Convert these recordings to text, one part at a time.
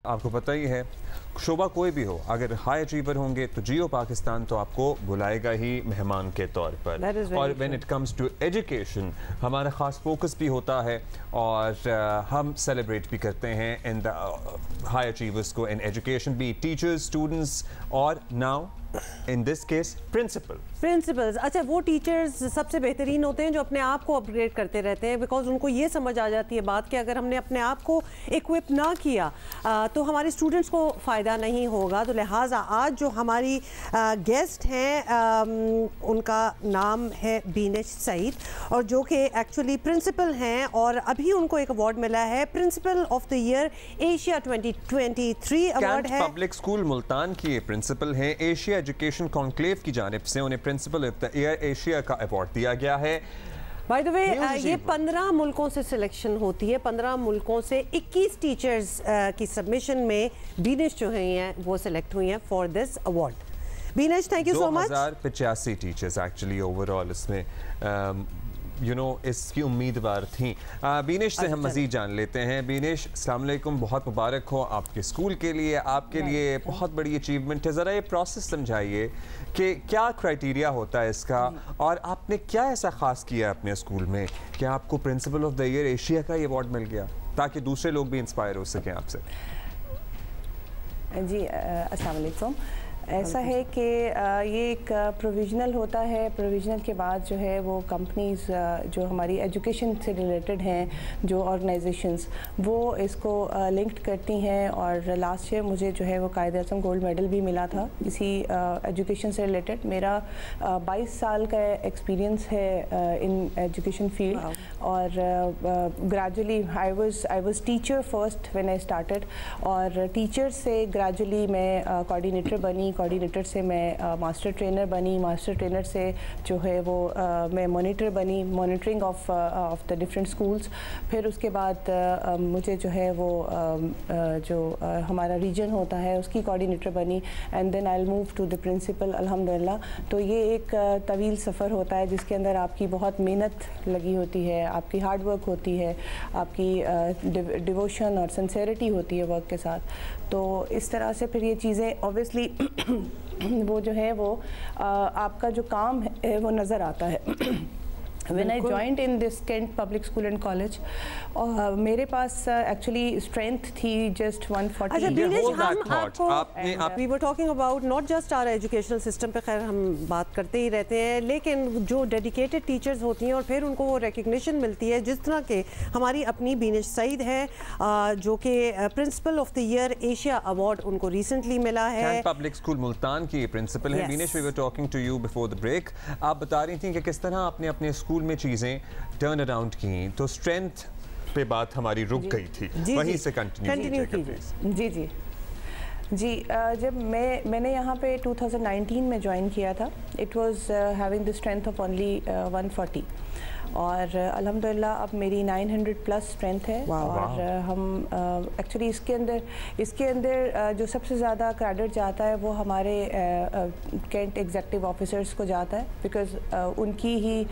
آپ کو پتہ ہی ہے شعبہ کوئی بھی ہو، اگر ہائی اچیور ہوں گے تو جیو پاکستان تو آپ کو بلائے گا ہی مہمان کے طور پر. اور when it comes to education ہمارا خاص فوکس بھی ہوتا ہے اور ہم سیلیبریٹ بھی کرتے ہیں ان دا ہائی اچیورس کو ان ایجوکیشن، بھی ٹیچرز، اسٹوڈنٹس اور now in this case principles. اچھا، وہ ٹیچرز سب سے بہترین ہوتے ہیں جو اپنے آپ کو اپ گریڈ کرتے رہتے ہیں، بیکاز ان کو یہ سمجھ آ جاتی ہے بات کہ اگر ہم نے اپنے آپ کو ایکوپ نہ کیا تو ہمارے اسٹوڈنٹس کو فائدہ نہیں ہوگا. تو لہٰذا آج جو ہماری گیسٹ ہیں ان کا نام ہے بینش سعید، اور جو کہ ایکچولی پرنسپل ہیں اور ابھی ان کو ایک ایوارڈ ملا ہے، principal of the year Asia 2023 award ہے. پبلک اسکول ملتان کی پرنسپل ہیں، ایشیا ایجوکیشن کانکلیو کی جانب سے انہیں principal of the year Asia کا ایوارڈ دیا گیا ہے. بائی دا وے یہ 15 ملکوں سے سلیکشن ہوتی ہے، 15 ملکوں سے 21 ٹیچرز کی سبمیشن میں بینش جو ہیں وہ سلیکٹ ہوئی ہیں for this award. Binish thank you so much. 2085 teachers actually overall اس میں اس کی امیدوار تھیں. بینش سے ہم مزید جان لیتے ہیں. بینش السلام علیکم، بہت مبارک ہو آپ کے اسکول کے لیے، آپ کے لیے بہت بڑی اچیومنٹ ہے. ذرا یہ پروسیس سمجھائیے کہ کیا کرائیٹیریا ہوتا ہے اس کا، اور آپ نے کیا ایسا خاص کیا اپنے اسکول میں کہ آپ کو principal of the year Asia کا یہ ایوارڈ مل گیا تاکہ دوسرے لوگ بھی انسپائر ہو سکیں آپ سے. جی السلام علیکم. ایسا ہے کہ یہ ایک پروویژنل ہوتا ہے. پروویژنل کے بعد جو ہے وہ کمپنیز جو ہماری ایجوکیشن سے ریلیٹڈ ہیں، جو آرگنائزیشنز، وہ اس کو لنکڈ کرتی ہیں. اور لاسٹ ایئر مجھے جو ہے وہ قائد اعظم گولڈ میڈل بھی ملا تھا اسی ایجوکیشن سے ریلیٹڈ. میرا 22 سال کا ایکسپیرینس ہے ان ایجوکیشن فیلڈ. اور gradually I was teacher first when I started, اور ٹیچر سے گریجولی میں کوآرڈینیٹر بنی، کوآرڈینیٹر سے میں ماسٹر ٹرینر بنی، ماسٹر ٹرینر سے جو ہے وہ میں مانیٹر بنی، monitoring of the different schools. پھر اس کے بعد مجھے جو ہے وہ جو ہمارا ریجن ہوتا ہے اس کی کوآرڈینیٹر بنی، and then I move to the principal الحمدللہ. تو یہ ایک طویل سفر ہوتا ہے جس کے اندر آپ کی بہت محنت لگی ہوتی ہے، آپ کی ہارڈ ورک ہوتی ہے، آپ کی ڈیووشن اور سنسیئرٹی ہوتی ہے ورک کے ساتھ. تو اس طرح سے پھر یہ چیزیں اوبویسلی وہ جو ہے وہ آپ کا جو کام ہے وہ نظر آتا ہے. When I joined in this Kent Public School and College, میرے پاس ایکچولی اسٹرینتھ تھی just 140. We were talking about not just our educational system پہ، خیر ہم بات کرتے ہی رہتے ہیں، لیکن جو ڈیڈیکیٹڈ ٹیچرز ہوتی ہیں اور پھر ان کو وہ ریکگنیشن ملتی ہے، جس طرح کہ ہماری اپنی بینش سعید ہے جو کہ principal of the year Asia award ان کو ریسنٹلی ملا ہے. کینٹ پبلک اسکول ملتان کی پرنسپل ہیں. Binish we were talking to you before the break. آپ بتا رہی تھیں کہ کس طرح آپ نے اپنے اسکول میں چیزیں ٹرن اراؤنڈ کی، تو اسٹرینتھ پہ بات ہماری رک گئی تھی، وہیں سے کنٹینیو کیجیے. جی جب میں نے یہاں پہ 2019 میں جوائن کیا تھا، it was having the strength of only 140، اور الحمدللہ اب میری 900 پلس اسٹرینتھ ہے. اور ہم ایکچولی اس کے اندر جو سب سے زیادہ کریڈٹ جاتا ہے وہ ہمارے کینٹ ایگزیکٹو آفیسرس کو جاتا ہے، بیکاز ان کی ہی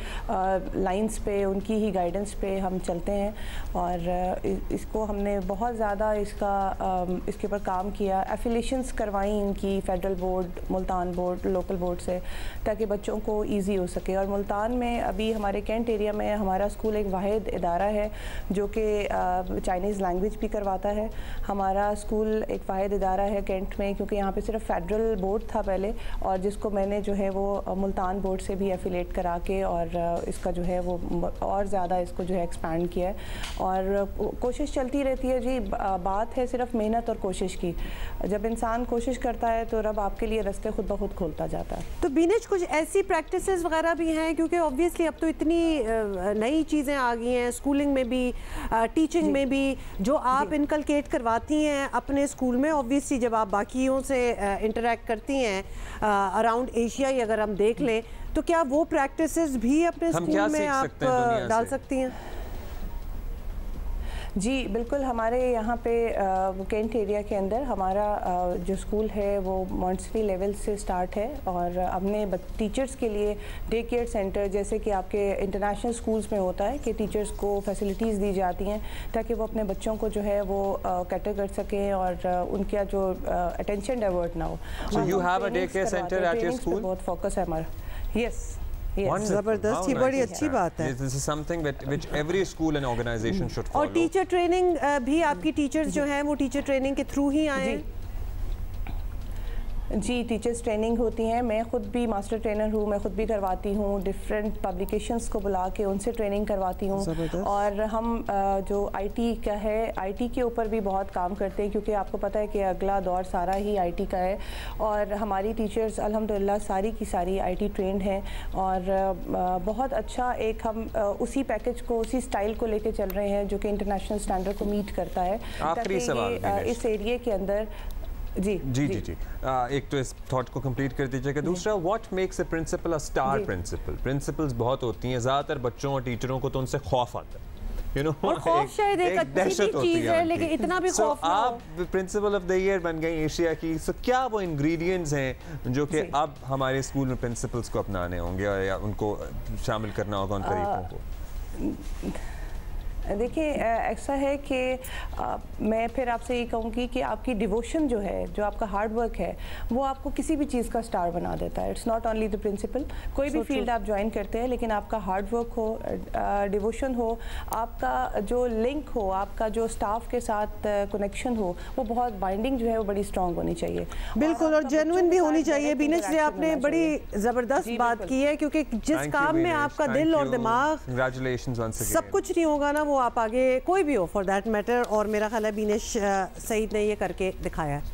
لائنس پہ، ان کی ہی گائیڈنس پہ ہم چلتے ہیں. اور اس کو ہم نے بہت زیادہ اس کے اوپر کام کیا، ایفیلیشنس کروائیں ان کی federal board, Multan board, local board سے، تاکہ بچوں کو ایزی ہو سکے. اور ملتان میں ابھی ہمارے کینٹ ایریا میں ہمارا اسکول ایک واحد ادارہ ہے جو کہ چائنیز لینگویج بھی کرواتا ہے. ہمارا اسکول ایک واحد ادارہ ہے کینٹ میں، کیونکہ یہاں پہ صرف فیڈرل بورڈ تھا پہلے، اور جس کو میں نے جو ہے وہ ملتان بورڈ سے بھی ایفیلیٹ کرا کے اور اس کا جو ہے وہ اور زیادہ اس کو جو ہے ایکسپینڈ کیا ہے. اور کوشش چلتی رہتی ہے جی. بات ہے صرف محنت اور کوشش کی. جب انسان کوشش کرتا ہے تو رب آپ کے لیے رستے خود بخود کھولتا جاتا ہے. تو بینش کچھ ایسی پریکٹسز وغیرہ بھی ہیں، کیونکہ اوبویسلی اب تو اتنی نئی چیزیں آ گئی ہیں اسکولنگ میں بھی، ٹیچنگ میں بھی، جو آپ انکلکیٹ کرواتی ہیں اپنے اسکول میں. اوبویسلی جب آپ باقیوں سے انٹریکٹ کرتی ہیں اراؤنڈ ایشیا ہی اگر ہم دیکھ لیں، تو کیا وہ پریکٹسز بھی اپنے اسکول میں آپ ڈال سکتی ہیں؟ جی بالکل، ہمارے یہاں پہ کینٹ ایریا کے اندر ہمارا جو اسکول ہے وہ مونٹسری لیول سے سٹارٹ ہے، اور ہم نے ٹیچرز کے لیے ڈے کیئر سینٹر، جیسے کہ آپ کے انٹرنیشنل اسکولز میں ہوتا ہے کہ ٹیچرز کو فیسلٹیز دی جاتی ہیں تاکہ وہ اپنے بچوں کو جو ہے وہ کیٹر کر سکیں اور ان کا جو اٹینشن ڈائیورٹ نہ ہو. So you have a day care center at your school? بہت فوکس ہے ہمارا. یس زبردست، یہ بڑی اچھی بات ہے. This is something which every school and organization should follow. اور ٹیچر ٹریننگ بھی آپ کی ٹیچرز جو ہیں وہ ٹیچر ٹریننگ کے تھرو ہی آئے ہیں؟ جی ٹیچرز ٹریننگ ہوتی ہیں، میں خود بھی ماسٹر ٹرینر ہوں، میں خود بھی کرواتی ہوں، ڈفرینٹ پبلیکیشنز کو بلا کے ان سے ٹریننگ کرواتی ہوں. اور ہم جو آئی ٹی کا ہے، آئی ٹی کے اوپر بھی بہت کام کرتے ہیں، کیونکہ آپ کو پتہ ہے کہ اگلا دور سارا ہی آئی ٹی کا ہے، اور ہماری ٹیچرز الحمدللہ ساری کی ساری آئی ٹی ٹرینڈ ہیں. اور بہت اچھا ایک ہم اسی پیکج کو، اسی اسٹائل کو لے کے چل رہے ہیں جو کہ انٹرنیشنل اسٹینڈرڈ کو میٹ کرتا ہے، تاکہ اس ایریے کے اندر جی ایک تو اس تھاٹ کو کمپلیٹ کر دیجیے گا. دوسرا، what makes a principal a star principal? Principals بہت ہوتی ہیں، زیادہ تر بچوں اور ٹیچروں کو تو ان سے خوف آتا ہے. اور خوف شاید ایک اچھی چیز ہے، لیکن اتنا بھی خوف نہ ہو. آپ پرنسپل آف دا ایئر بن گئی ایشیا کی، سو کیا وہ انگریڈینٹس ہیں جو کہ اب ہمارے اسکول میں پرنسپلز کو اپنانے ہوں گے یا ان کو شامل کرنا ہوگا ان طریقوں کو؟ دیکھیے ایسا ہے کہ میں پھر آپ سے یہ کہوں گی کہ آپ کی ڈیووشن جو ہے، جو آپ کا ہارڈ ورک ہے، وہ آپ کو کسی بھی چیز کا سٹار بنا دیتا ہے. It's not only the principal. کوئی بھی فیلڈ آپ جوائن کرتے ہیں، لیکن آپ کا ہارڈ ورک ہو، ڈیووشن ہو، آپ کا جو لنک ہو، آپ کا جو اسٹاف کے ساتھ کنیکشن ہو، وہ بہت بائنڈنگ جو ہے وہ بڑی اسٹرانگ ہونی چاہیے. بالکل، اور جینوئن بھی ہونی چاہیے. بینش جی، آپ نے بڑی زبردست بات کی ہے، کیونکہ جس کام میں آپ کا دل اور دماغ سب کچھ نہیں ہوگا نا، وہ آپ آگے کوئی بھی ہو فار دیٹ میٹر. اور میرا خیال ہے بینش سعید نے یہ کر کے دکھایا ہے.